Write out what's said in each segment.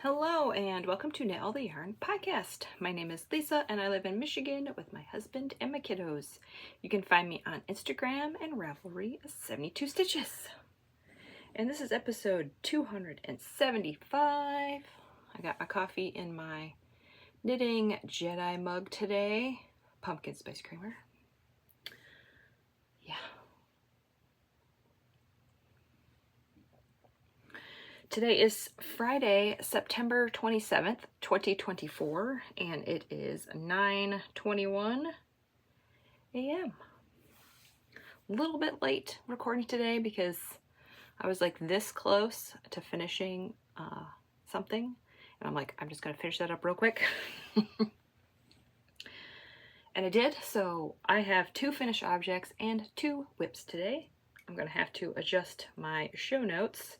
Hello and welcome to Knit All the Yarn podcast. My name is Lisa and I live in Michigan with my husband and my kiddos. You can find me on Instagram and Ravelry as 72 Stitches. And this is episode 275. I got my coffee in my knitting Jedi mug today. Pumpkin spice creamer. Yeah. Today is Friday, September 27th, 2024, and it is 9:21 a.m. A little bit late recording today because I was like this close to finishing something, and I'm like, I'm just going to finish that up real quick. And I did, so I have 2 finished objects and 2 whips today. I'm going to have to adjust my show notes.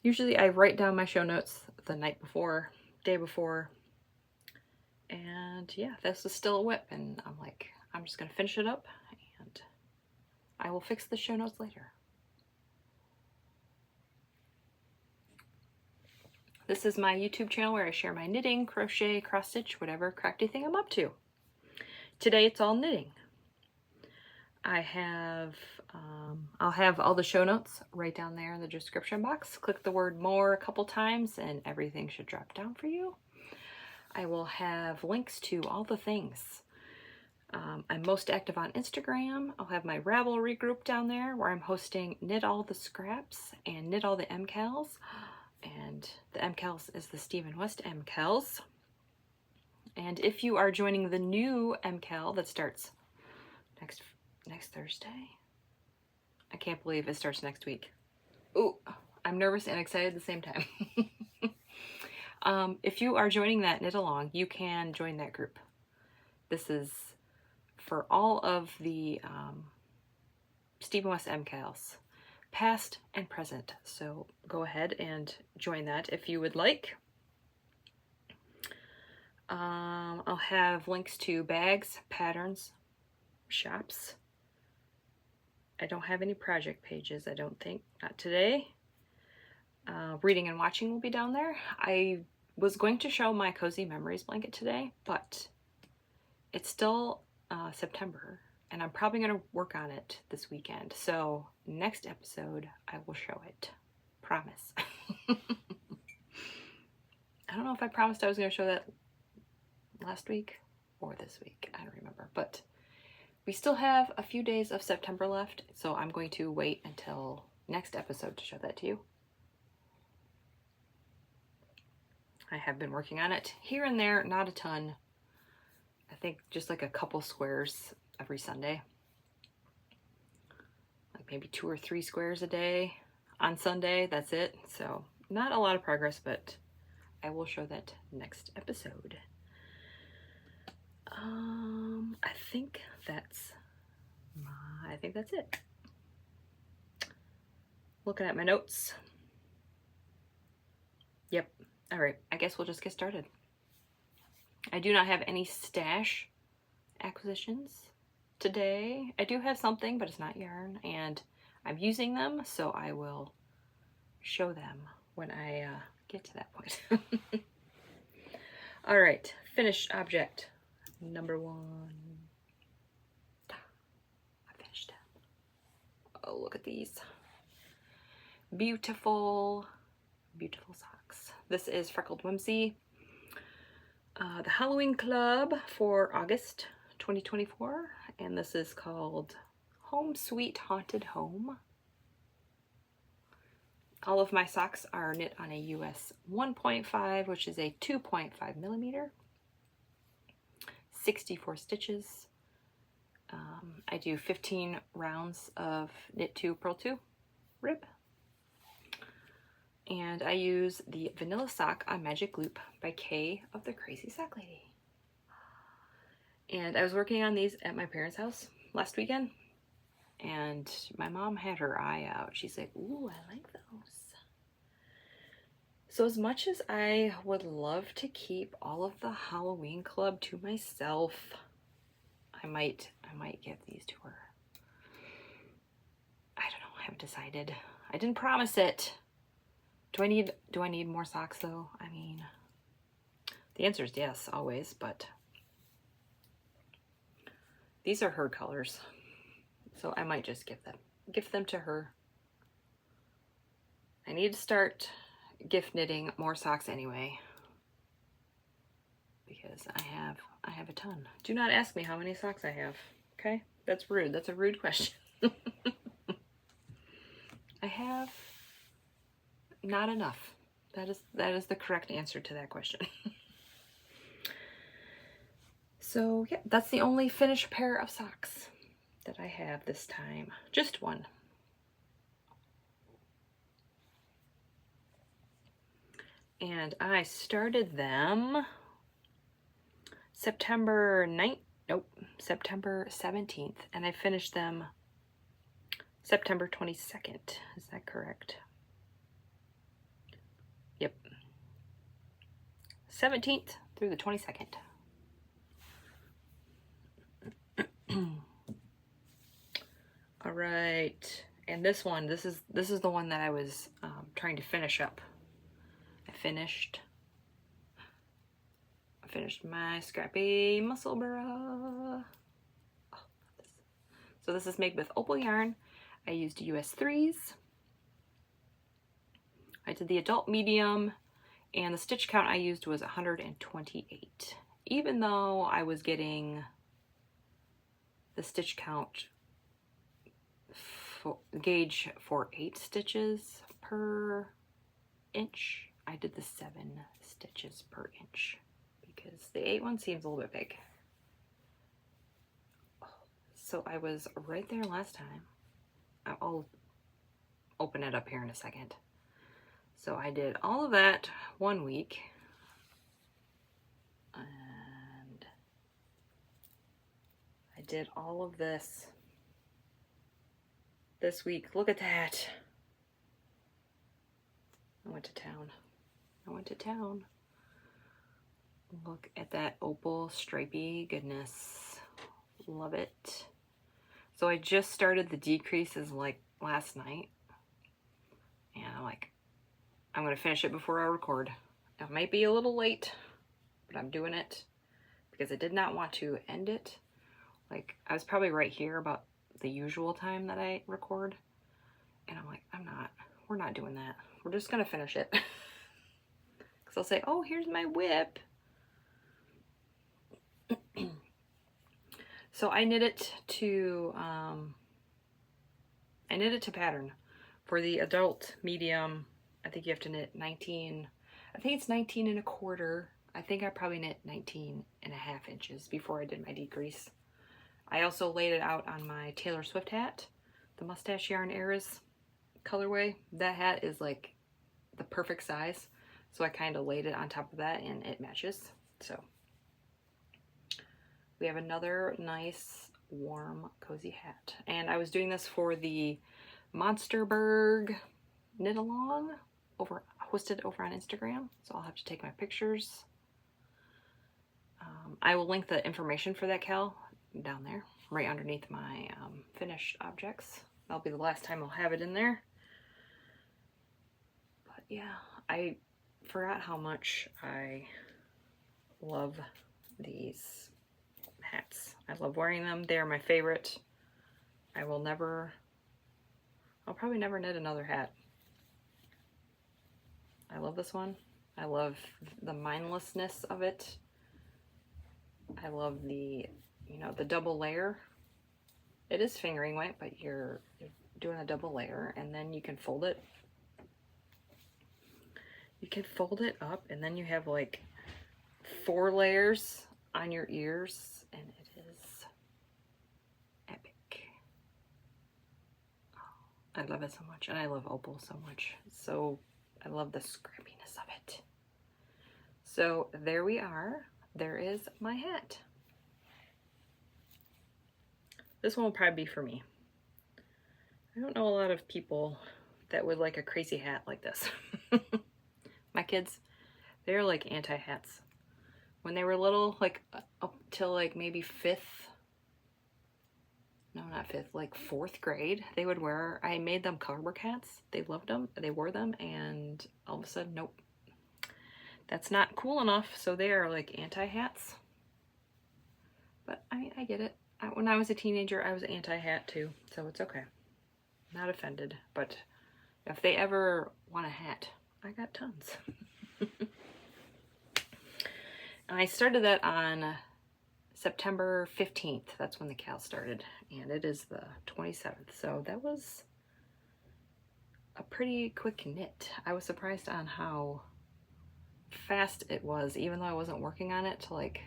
Usually I write down my show notes the night before, day before, and yeah, this is still a whip, and I'm like, I'm just going to finish it up, and I will fix the show notes later. This is my YouTube channel where I share my knitting, crochet, cross-stitch, whatever crafty thing I'm up to. Today it's all knitting. I'll have all the show notes right down there in the description box. Click the word more a couple times and everything should drop down for you. I will have links to all the things. I'm most active on Instagram. I'll have my Ravelry group down there where I'm hosting Knit All the Scraps and Knit All the MKALs. And the MKALs is the Stephen West MKALs. And if you are joining the new MKAL that starts next Thursday. I can't believe it starts next week. Ooh, I'm nervous and excited at the same time. If you are joining that knit along, you can join that group. This is for all of the Stephen West MKALs, past and present. So go ahead and join that if you would like. I'll have links to bags, patterns, shops. I don't have any project pages, I don't think. Not today. Reading and watching will be down there. I was going to show my Cozy Memories blanket today, but it's still September, and I'm probably going to work on it this weekend. So next episode, I will show it. Promise. I don't know if I promised I was going to show that last week or this week. I don't remember, but we still have a few days of September left, so I'm going to wait until next episode to show that to you. I have been working on it here and there, not a ton. I think just like a couple squares every Sunday. Like maybe 2 or 3 squares a day on Sunday, that's it. So not a lot of progress, but I will show that next episode. I think that's it. Looking at my notes. Yep. All right. I guess we'll just get started. I do not have any stash acquisitions today. I do have something, but it's not yarn, and I'm using them, so I will show them when I get to that point. All right. Finished object number 1. I finished it. Oh, look at these. Beautiful, beautiful socks. This is Freckled Whimsy. The Halloween Club for August 2024. And this is called Home Sweet Haunted Home. All of my socks are knit on a US 1.5, which is a 2.5 millimeter. 64 stitches. I do 15 rounds of knit 2, purl 2 rib. And I use the Vanilla Sock on Magic Loop by Kay of the Crazy Sock Lady. And I was working on these at my parents' house last weekend, and my mom had her eye out. She's like, ooh, I like those. So as much as I would love to keep all of the Halloween club to myself, I might give these to her. I don't know, I haven't decided. I didn't promise it. Do I need more socks though? I mean, the answer is yes, always, but these are her colors. So I might just gift them to her. I need to start gift knitting more socks anyway, because I have a ton. Do not ask me how many socks I have. Okay? That's rude. That's a rude question. I have not enough. That is the correct answer to that question. So yeah, that's the only finished pair of socks that I have this time. Just one. And I started them September 17th, and I finished them September 22nd. Is that correct? Yep. 17th through the 22nd. All right, and this one, this is the one that I was trying to finish up. I finished my Scrappy Musselburgh. Oh, so this is made with Opal yarn. I used US 3s. I did the adult medium, and the stitch count I used was 128. Even though I was getting the stitch count gauge for 8 stitches per inch, I did the 7 stitches per inch because the 8 one seems a little bit big. So I was right there last time. I'll open it up here in a second. So I did all of that 1 week, and I did all of this week. Look at that. I went to town. Look at that opal stripy goodness. Love it. So I just started the decreases like last night, and I'm gonna finish it before I record. It might be a little late, but I'm doing it because I did not want to end it. Like, I was probably right here about the usual time that I record, and I'm like, we're not doing that. We're just gonna finish it. Because I'll say, oh, here's my whip. So I knit it to pattern. For the adult medium, I think you have to knit 19, I think it's 19 1/4. I think I probably knit 19 1/2 inches before I did my decrease. I also laid it out on my Taylor Swift hat, the Mustache Yarn Eras colorway. That hat is like the perfect size, so I kind of laid it on top of that and it matches. So we have another nice warm cozy hat, and I was doing this for the Monsterberg knit along hosted over on Instagram, so I'll have to take my pictures. I will link the information for that Kal down there, right underneath my finished objects. That'll be the last time I'll have it in there. But yeah, I forgot how much I love these hats. I love wearing them. They are my favorite. I'll probably never knit another hat. I love this one. I love the mindlessness of it. I love the, the double layer. It is fingering weight, but you're doing a double layer, and then you can fold it. You can fold it up, and then you have like 4 layers on your ears, and it is epic. I love it so much, and I love Opal so much. So I love the scrappiness of it. So there we are. There is my hat. This one will probably be for me. I don't know a lot of people that would like a crazy hat like this. My kids, they're like anti-hats. When they were little, like up till like maybe 5th no, not fifth, like fourth grade, they would wear, I made them color work hats. They loved them, they wore them, and all of a sudden, nope. That's not cool enough, so they are like anti-hats. But I mean, I get it. When I was a teenager, I was anti-hat too, so it's okay. Not offended, but if they ever want a hat, I got tons. And I started that on September 15th. That's when the KAL started, and it is the 27th, so that was a pretty quick knit. I was surprised on how fast it was, even though I wasn't working on it to like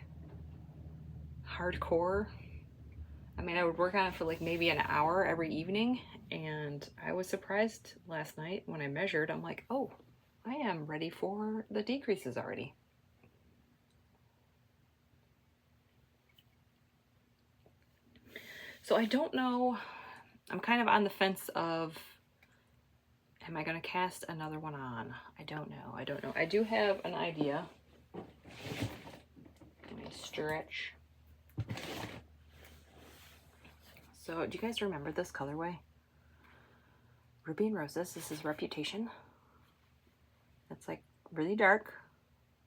hardcore. I mean, I would work on it for like maybe an hour every evening, and I was surprised last night when I measured. I'm like, oh, I am ready for the decreases already. So I don't know, I'm kind of on the fence of, am I going to cast another one on? I don't know. I do have an idea. Let me stretch. So, do you guys remember this colorway? Ruby and Roses. This is Reputation. It's like really dark.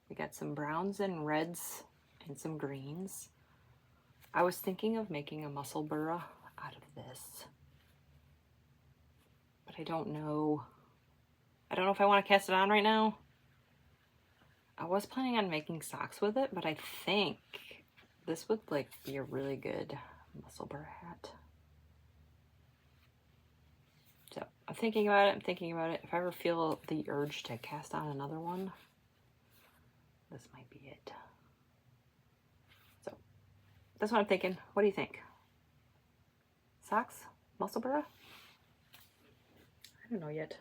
We got some browns and reds and some greens. I was thinking of making a Musselburgh out of this, but I don't know. I don't know if I want to cast it on right now. I was planning on making socks with it, but I think this would like be a really good Musselburgh hat. So I'm thinking about it. If I ever feel the urge to cast on another one, this might be it. So that's what I'm thinking. What do you think? Socks? Musselburgh? I don't know yet.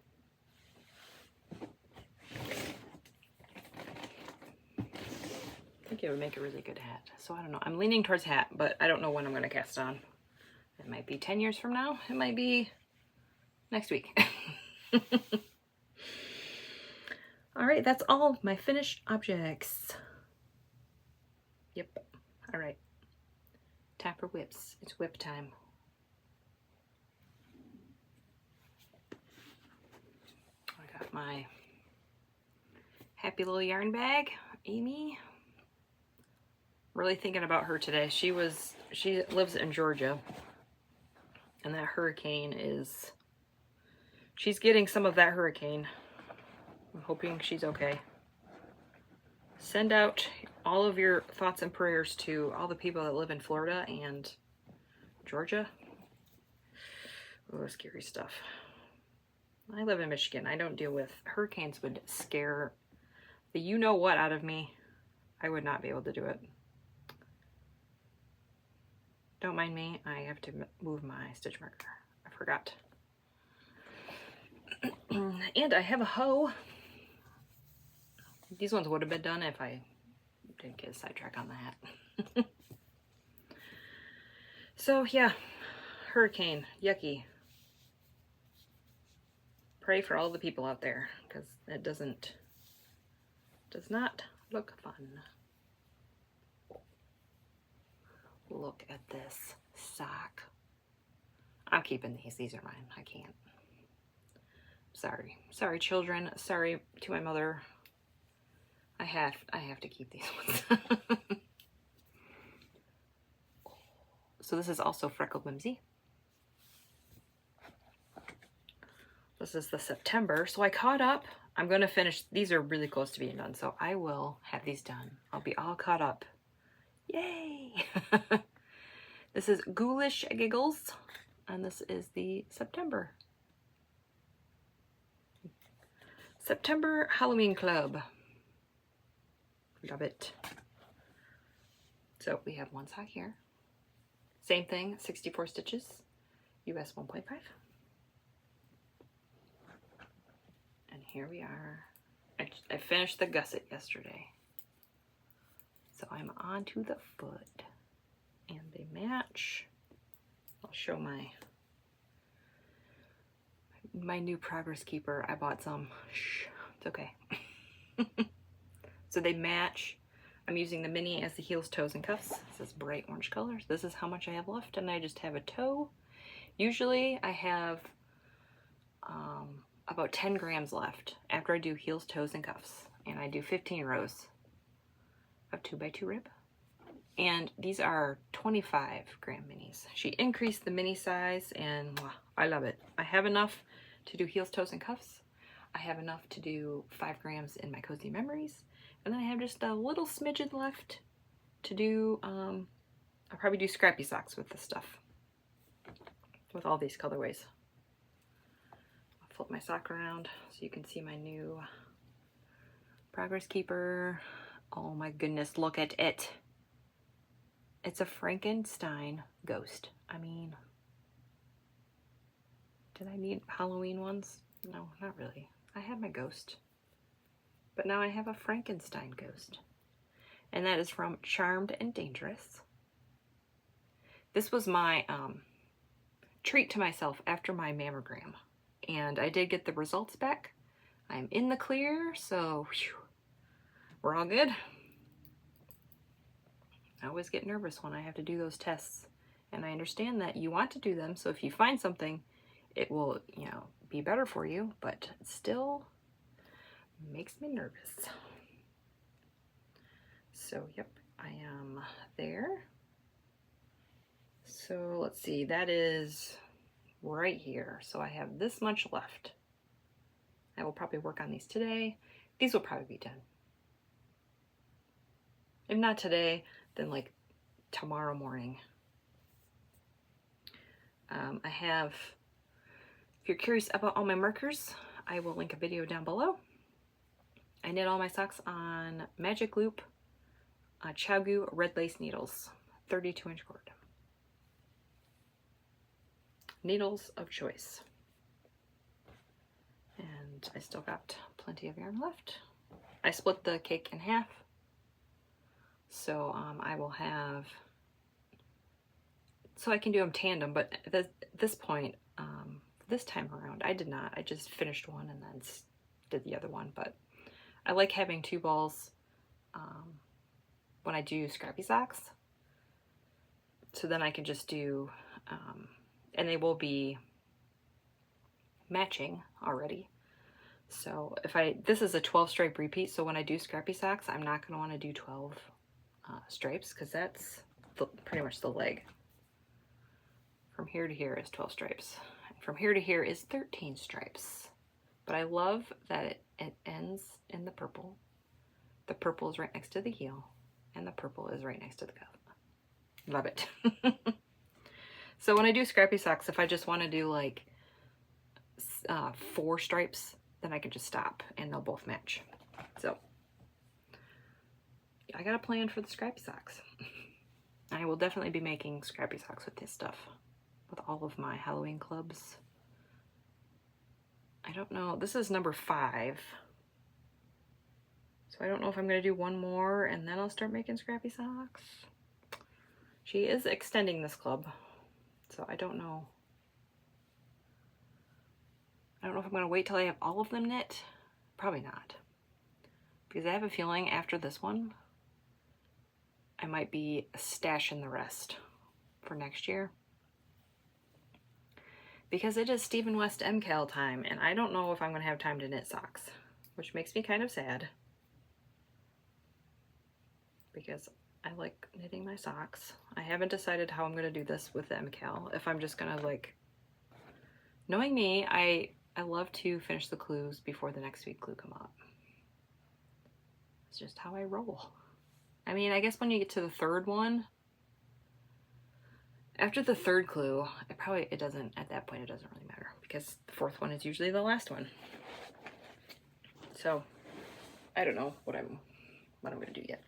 I think it would make a really good hat. So I don't know. I'm leaning towards hat, but I don't know when I'm going to cast on. It might be 10 years from now. It might be next week. All right, that's all of my finished objects. Yep. All right. Time for whips. It's whip time. I got my happy little yarn bag. Amy. Really thinking about her today. She lives in Georgia, and that hurricane is, she's getting some of that hurricane. I'm hoping she's okay. Send out all of your thoughts and prayers to all the people that live in Florida and Georgia. Oh, scary stuff. I live in Michigan. I don't deal with hurricanes. Would scare the you-know-what out of me. I would not be able to do it. Don't mind me. I have to move my stitch marker. I forgot. And I have a hoe. These ones would have been done if I didn't get a sidetrack on that. So yeah, hurricane, yucky. Pray for all the people out there, because it does not look fun. Look at this sock. I'm keeping these. These are mine. I can't. Sorry. Sorry, children. Sorry to my mother. I have to keep these ones. So this is also Freckled Whimsy. This is the September. So I caught up. I'm going to finish. These are really close to being done, so I will have these done. I'll be all caught up. Yay! This is Ghoulish Giggles, and this is the September Halloween Club. Love it. So we have one sock here. Same thing, 64 stitches, US 1.5. And here we are. I finished the gusset yesterday. So I'm on to the foot. And they match. I'll show my new progress keeper. I bought some. Shh, it's okay. So they match I'm using the mini as the heels, toes, and cuffs. This is bright orange colors. This is how much I have left, and I just have a toe. Usually I have about 10 grams left after I do heels, toes, and cuffs. And I do 15 rows of 2x2 rib. And these are 25 gram minis. She increased the mini size, and wow, I love it. I have enough to do heels, toes, and cuffs. I have enough to do 5 grams in my Cozy Memories. And then I have just a little smidgen left to do, I'll probably do scrappy socks with this stuff. With all these colorways. I'll flip my sock around so you can see my new Progress Keeper. Oh my goodness, look at it. It's a Frankenstein ghost. I mean, did I need Halloween ones? No, not really. I had my ghost. But now I have a Frankenstein ghost. And that is from Charmed and Dangerous. This was my treat to myself after my mammogram. And I did get the results back. I'm in the clear, so whew, we're all good. I always get nervous when I have to do those tests. And I understand that you want to do them, so if you find something, it will, you know, be better for you, but it still makes me nervous. So, yep, I am there. So, let's see, that is right here. So I have this much left. I will probably work on these today. These will probably be done. If not today, then like tomorrow morning. I have, if you're curious about all my markers, I will link a video down below. I knit all my socks on Magic Loop Chiaogoo red lace needles, 32-inch cord. Needles of choice. And I still got plenty of yarn left. I split the cake in half. So I will have, so I can do them tandem, but at this point, this time around, I did not. I just finished one and then did the other one, but I like having 2 balls when I do scrappy socks. So then I can just do, and they will be matching already. So if this is a 12 stripe repeat, so when I do scrappy socks, I'm not going to want to do 12 stripes, because that's pretty much the leg. From here to here is 12 stripes. And from here to here is 13 stripes. But I love that it ends in the purple. The purple is right next to the heel, and the purple is right next to the cuff. Love it. So when I do scrappy socks, if I just want to do like 4 stripes, then I can just stop and they'll both match. So I got a plan for the scrappy socks. I will definitely be making scrappy socks with this stuff, with all of my Halloween clubs. I don't know, this is number 5. So I don't know if I'm going to do one more and then I'll start making scrappy socks. She is extending this club, so I don't know. I don't know if I'm going to wait till I have all of them knit. Probably not. Because I have a feeling after this one, I might be stashing the rest for next year. Because it is Stephen West MKAL time, and I don't know if I'm going to have time to knit socks, which makes me kind of sad. Because I like knitting my socks. I haven't decided how I'm going to do this with the MKAL. If I'm just going to like, knowing me, I love to finish the clues before the next week clue come up. It's just how I roll. I mean, I guess when you get to the 3rd one, after the 3rd clue, it doesn't, at that point it doesn't really matter, because the 4th one is usually the last one. So, I don't know what I'm going to do yet.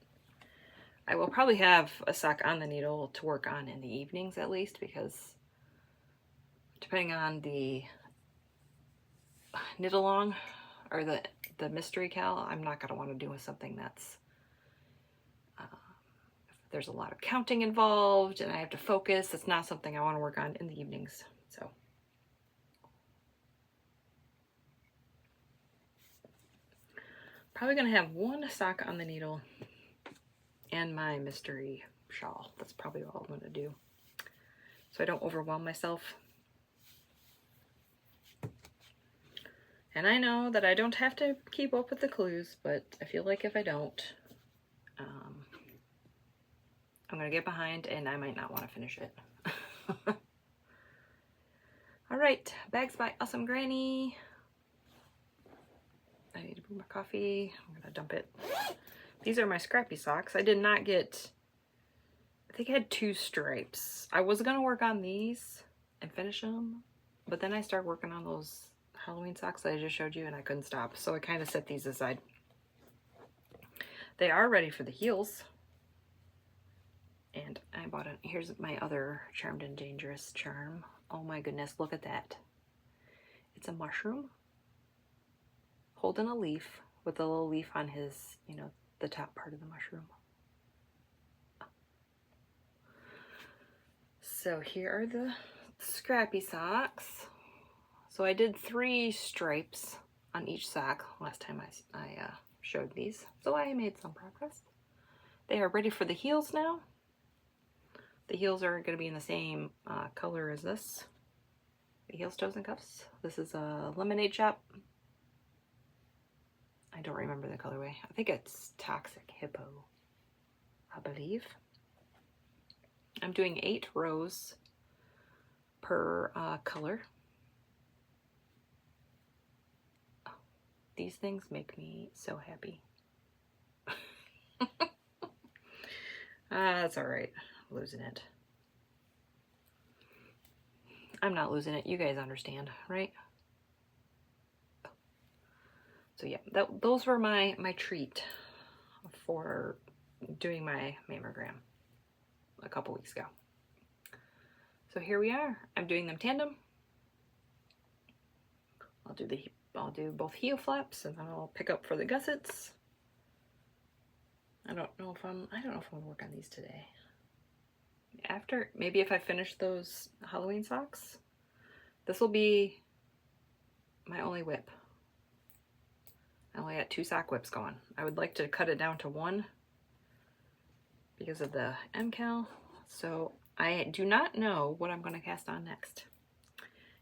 I will probably have a sock on the needle to work on in the evenings at least, because depending on the knit along or the mystery Kal, I'm not going to want to do something that's there's a lot of counting involved and I have to focus. It's not something I want to work on in the evenings. So probably going to have one sock on the needle and my mystery shawl. That's probably all I'm going to do, so I don't overwhelm myself. And I know that I don't have to keep up with the clues, but I feel like if I don't, I'm going to get behind and I might not want to finish it. All right, bags by Awesome Granny. I need to brew my coffee. I'm going to dump it. These are my Scrappy socks. I did not get, I think I had 2 stripes. I was going to work on these and finish them, but then I started working on those Halloween socks that I just showed you and I couldn't stop. So I kind of set these aside. They are ready for the heels. And I bought it. Here's my other Charmed and Dangerous charm. Oh my goodness, look at that. It's a mushroom holding a leaf with a little leaf on his, you know, the top part of the mushroom. So here are the Scrappy socks. So I did 3 stripes on each sock last time I showed these. So I made some progress. They are ready for the heels now. The heels are going to be in the same color as this. The heels, toes, and cuffs. This is a Lemonade Shop. I don't remember the colorway. I think it's Toxic Hippo, I believe. I'm doing 8 rows per color. Oh, these things make me so happy. That's all right. I'm losing it. I'm not losing it. You guys understand, right? So yeah, those were my treat for doing my mammogram a couple weeks ago. So here we are. I'm doing them tandem. I'll do both heel flaps and then I'll pick up for the gussets. I don't know if I'm gonna work on these today. After, maybe if I finish those Halloween socks, this will be my only whip. I only got 2 sock whips going. I would like to cut it down to 1 because of the MKAL. So I do not know what I'm going to cast on next.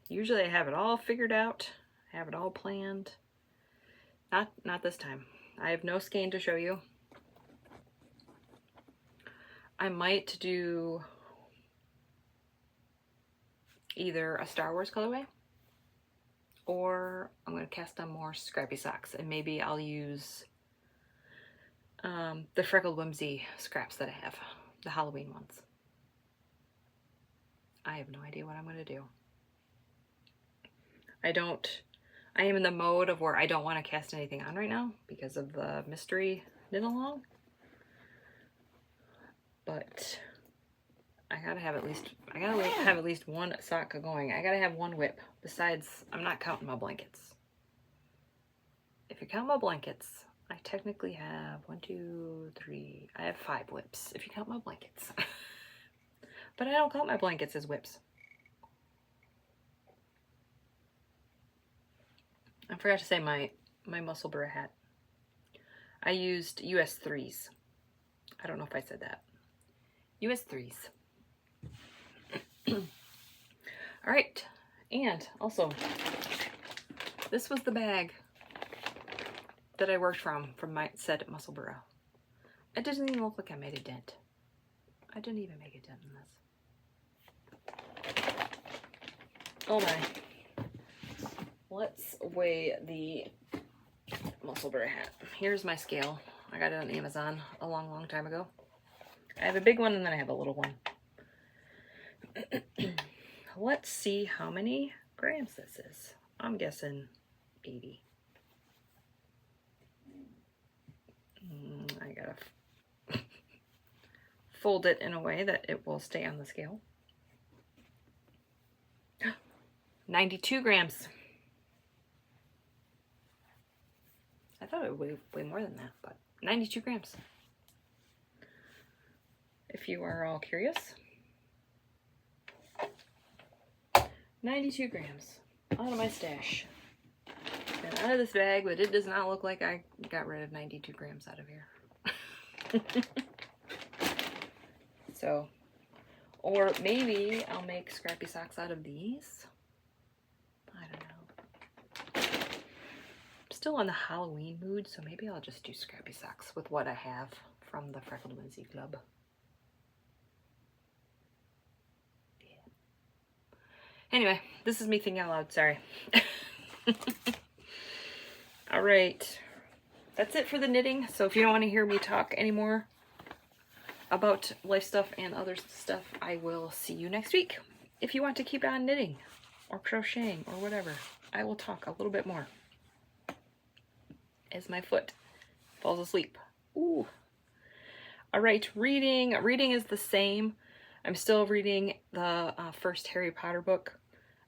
Usually I have it all figured out, I have it all planned. Not this time. I have no skein to show you. I might do either a Star Wars colorway or I'm going to cast on more Scrappy socks, and maybe I'll use the Freckled Whimsy scraps that I have, the Halloween ones. I have no idea what I'm going to do. I am in the mode of where I don't want to cast anything on right now because of the mystery knit along. But I gotta have at least 1 sock going. I gotta have 1 whip. Besides, I'm not counting my blankets. If you count my blankets, I technically have 1, 2, 3. I have 5 whips if you count my blankets. But I don't count my blankets as whips. I forgot to say my Musselburgh hat. I used US 3s. I don't know if I said that. US 3s. All right, and also, this was the bag that I worked from my set at Musselburgh. It doesn't even look like I made a dent. I didn't even make a dent in this. Oh my. Let's weigh the Musselburgh hat. Here's my scale. I got it on Amazon a long time ago. I have a big one and then I have a little one. Let's see how many grams this is. I'm guessing 80. I gotta fold it in a way that it will stay on the scale. 92 grams. I thought it would weigh way more than that, but 92 grams. If you are all curious. 92 grams out of my stash. And out of this bag, but it does not look like I got rid of 92 grams out of here. So, or maybe I'll make scrappy socks out of these. I don't know. I'm still in the Halloween mood, so maybe I'll just do scrappy socks with what I have from the Freckled Whimsy Club. Yeah. Anyway, this is me thinking out loud, sorry. All right, that's it for the knitting. So if you don't want to hear me talk anymore about life stuff and other stuff, I will see you next week. If you want to keep on knitting or crocheting or whatever, I will talk a little bit more as my foot falls asleep. Ooh. All right, reading. Reading is the same. I'm still reading the first Harry Potter book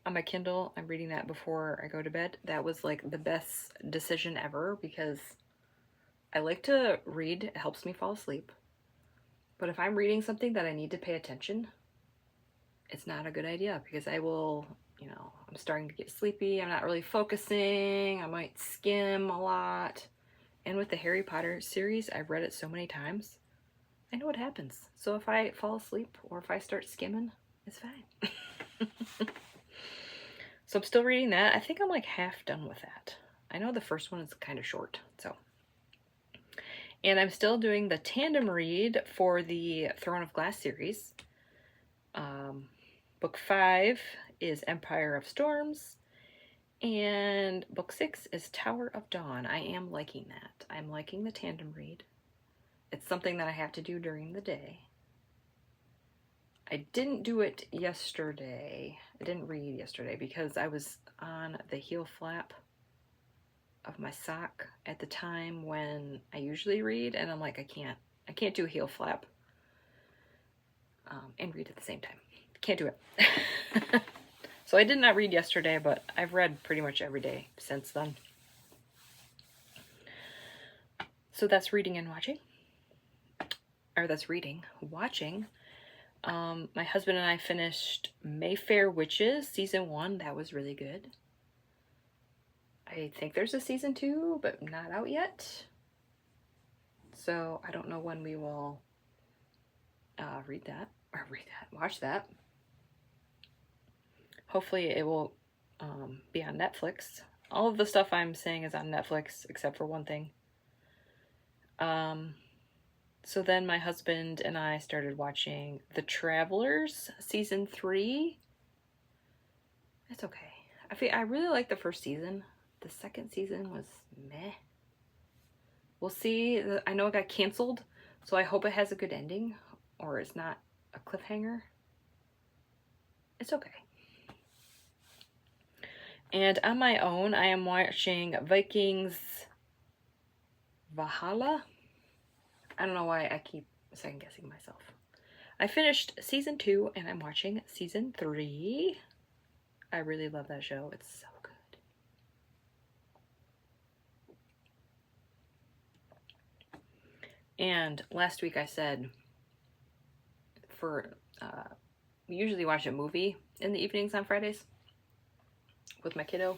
on my Kindle. I'm reading that before I go to bed. That was like the best decision ever because I like to read. It helps me fall asleep. But if I'm reading something that I need to pay attention, it's not a good idea because I will, you know, I'm starting to get sleepy. I'm not really focusing. I might skim a lot. And with the Harry Potter series, I've read it so many times. I know what happens. So if I fall asleep or if I start skimming, it's fine. So I'm still reading that. I think I'm like half done with that. I know the first one is kind of short, so. And I'm still doing the tandem read for the Throne of Glass series. Book 5 is Empire of Storms, and book 6 is Tower of Dawn. I am liking that. I'm liking the tandem read. It's something that I have to do during the day. I didn't do it yesterday. I didn't read yesterday because I was on the heel flap of my sock at the time when I usually read, and I'm like, I can't do a heel flap and read at the same time. Can't do it. So I did not read yesterday, but I've read pretty much every day since then. So that's reading and watching. Or that's reading. Watching. My husband and I finished Mayfair Witches season 1. That was really good. I think there's a season 2, but not out yet. So I don't know when we will watch that. Hopefully it will be on Netflix. All of the stuff I'm saying is on Netflix, except for one thing. So then my husband and I started watching The Travelers season 3. It's okay. I really like the first season. The second season was meh. We'll see. I know it got canceled, so I hope it has a good ending, or it's not a cliffhanger. It's okay. And on my own, I am watching Vikings Vahalla. I don't know why I keep second guessing myself. I finished season 2 and I'm watching season 3. I really love that show. It's so good. And last week I said we usually watch a movie in the evenings on Fridays with my kiddo.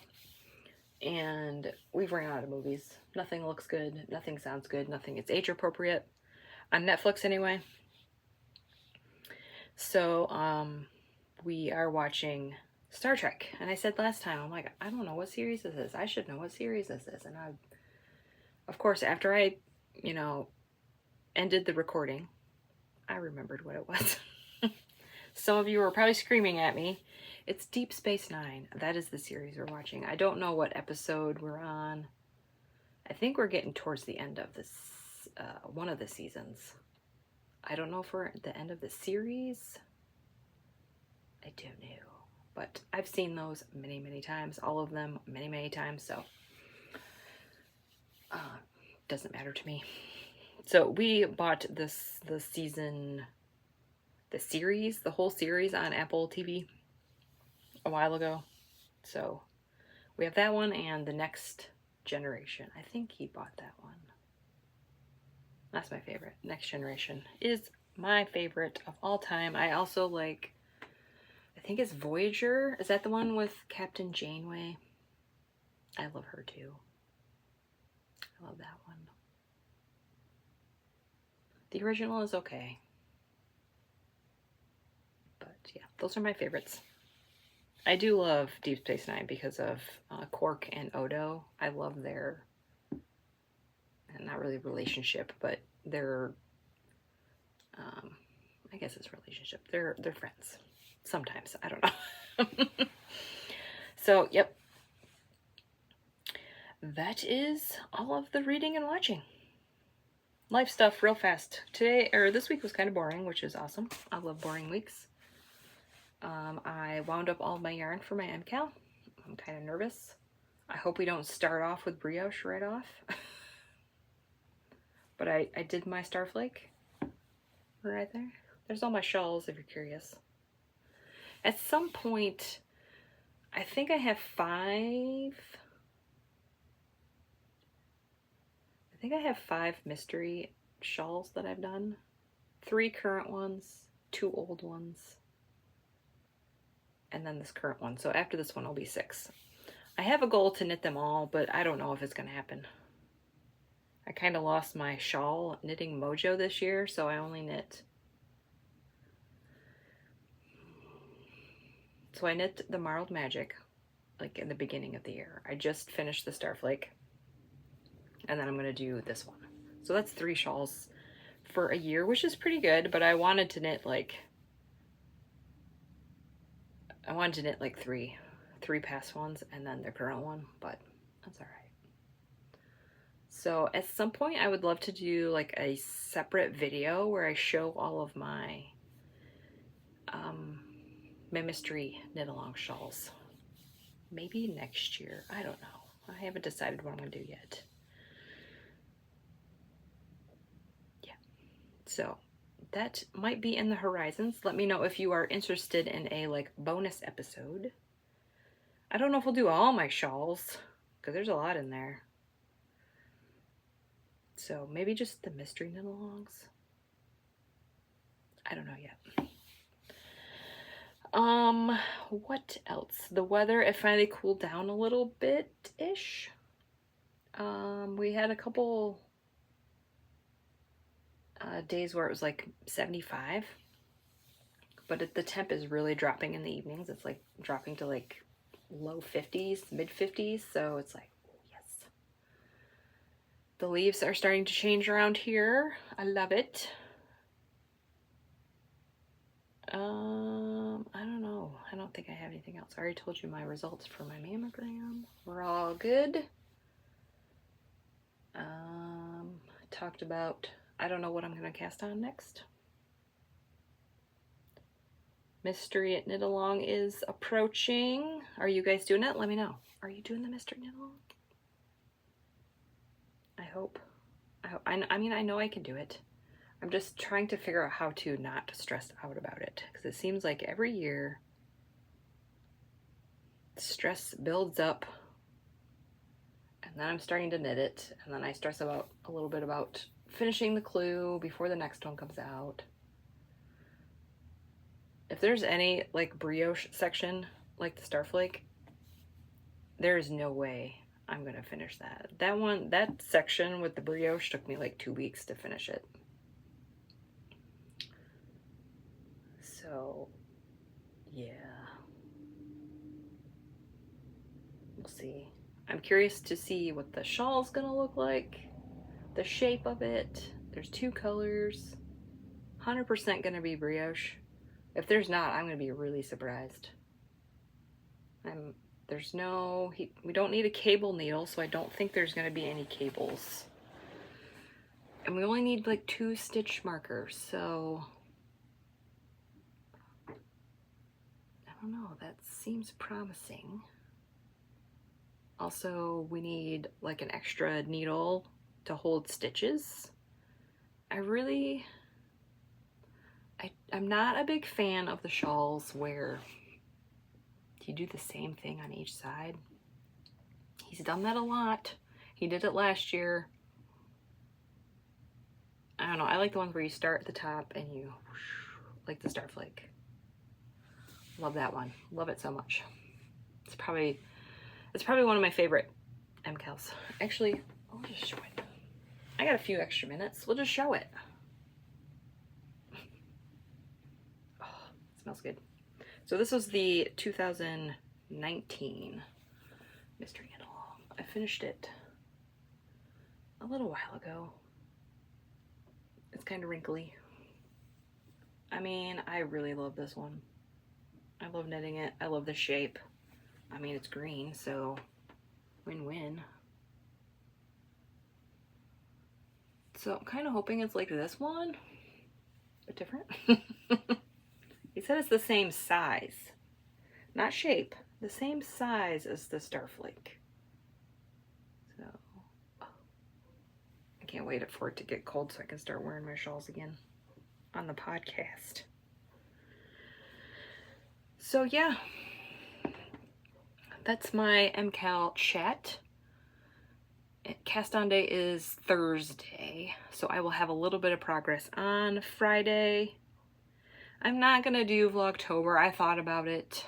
And we've ran out of movies. Nothing looks good. Nothing sounds good. Nothing is age appropriate. On Netflix anyway. So we are watching Star Trek. And I said last time, I'm like, I don't know what series this is. I should know what series this is. And of course, after I, ended the recording, I remembered what it was. Some of you were probably screaming at me. It's Deep Space Nine. That is the series we're watching. I don't know what episode we're on. I think we're getting towards the end of this, one of the seasons. I don't know if we're at the end of the series. I don't know. But I've seen those many, many times. All of them many, many times. So, doesn't matter to me. So we bought the whole series on Apple TV a while ago. So we have that one and The Next Generation. I think he bought that one. That's my favorite. Next Generation is my favorite of all time. I also like, I think it's Voyager. Is that the one with Captain Janeway? I love her too. I love that one. The original is okay. yeah, those are my favorites. I do love Deep Space Nine because of Quark and Odo. I love their, not really relationship, but their, I guess it's relationship. They're friends. Sometimes, I don't know. So, yep. That is all of the reading and watching. Life stuff real fast. This week was kind of boring, which is awesome. I love boring weeks. I wound up all my yarn for my MKAL. I'm kind of nervous. I hope we don't start off with brioche right off. But I did my Starflake right there. There's all my shawls if you're curious. At some point, I think I have 5. I think I have 5 mystery shawls that I've done. 3 current ones, 2 old ones, and then this current one. So after this one, I'll be 6. I have a goal to knit them all, but I don't know if it's going to happen. I kind of lost my shawl knitting mojo this year, so I only knit. So I knit the Marled Magic, like in the beginning of the year. I just finished the Starflake, and then I'm going to do this one. So that's 3 shawls for a year, which is pretty good, but I wanted to knit like 3 past ones and then the current one, but that's all right. So at some point I would love to do like a separate video where I show all of my my mystery knit along shawls. Maybe next year, I don't know. I haven't decided what I'm gonna do yet. Yeah, so that might be in the horizons. Let me know if you are interested in a like bonus episode. I don't know if we'll do all my shawls because there's a lot in there. So maybe just the mystery knit alongs. I don't know yet. What else? The weather, it finally cooled down a little bit-ish. We had a couple days where it was like 75, but the temp is really dropping in the evenings. It's like dropping to like low 50s, mid 50s, so it's like, oh, yes. The leaves are starting to change around here. I love it. I don't know. I don't think I have anything else. I already told you my results for my mammogram. We're all good. Talked about, I don't know what I'm going to cast on next. Mystery at Knit Along is approaching. Are you guys doing it? Let me know. Are you doing the Mystery Knit Along? I hope. I mean, I know I can do it. I'm just trying to figure out how to not stress out about it, because it seems like every year stress builds up, and then I'm starting to knit it, and then I stress out a little bit about finishing the clue before the next one comes out. If there's any like brioche section like the Starflake, there is no way I'm gonna finish that. That section with the brioche took me like 2 weeks to finish it. So, yeah. We'll see. I'm curious to see what the shawl's gonna look like, the shape of it. There's 2 colors. 100% gonna be brioche. If there's not, I'm gonna be really surprised. We don't need a cable needle, so I don't think there's gonna be any cables. And we only need like 2 stitch markers, so I don't know, that seems promising. Also, we need like an extra needle to hold stitches. I'm not a big fan of the shawls where you do the same thing on each side. He's done that a lot. He did it last year. I don't know, I like the ones where you start at the top and you whoosh, like the Starflake. Love that one. Love it so much. It's probably one of my favorite MKALs. Actually, I'll just show it. I got a few extra minutes. We'll just show it. Oh, it smells good. So this was the 2019 Mystery Knit Along. I finished it a little while ago. It's kind of wrinkly. I mean, I really love this one. I love knitting it. I love the shape. I mean, it's green, so win-win. So I'm kind of hoping it's like this one, but different. He said it's the same size, not shape, the same size as the Starflake. So I can't wait for it to get cold so I can start wearing my shawls again on the podcast. So yeah, that's my MKAL chat. Cast on day is Thursday, so I will have a little bit of progress on Friday. I'm not gonna do Vlogtober. I thought about it.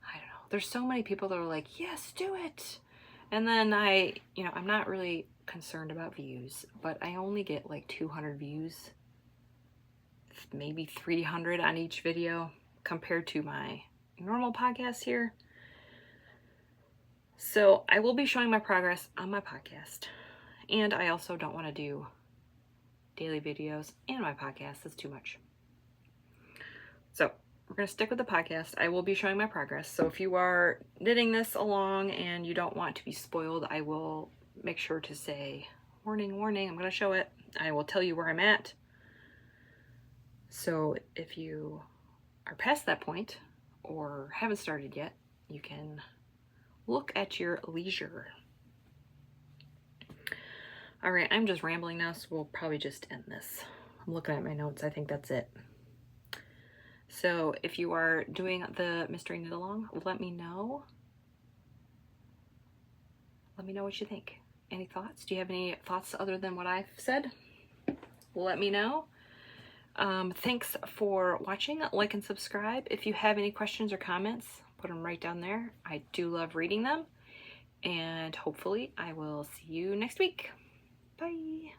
I don't know. There's so many people that are like, yes, do it. And then I'm not really concerned about views, but I only get like 200 views, maybe 300 on each video compared to my normal podcast here. So I will be showing my progress on my podcast. And I also don't want to do daily videos and my podcast. That's too much. So we're going to stick with the podcast. I will be showing my progress. So if you are knitting this along and you don't want to be spoiled, I will make sure to say, warning, warning, I'm going to show it. I will tell you where I'm at. So if you are past that point or haven't started yet, you can look at your leisure. All right, I'm just rambling now, so we'll probably just end this. I'm looking at my notes. I think that's it. So if you are doing the Mystery Knit Along, let me know. Let me know what you think. Any thoughts? Do you have any thoughts other than what I've said? Let me know. Thanks for watching. Like and subscribe. If you have any questions or comments, put them right down there. I do love reading them. And hopefully I will see you next week. Bye.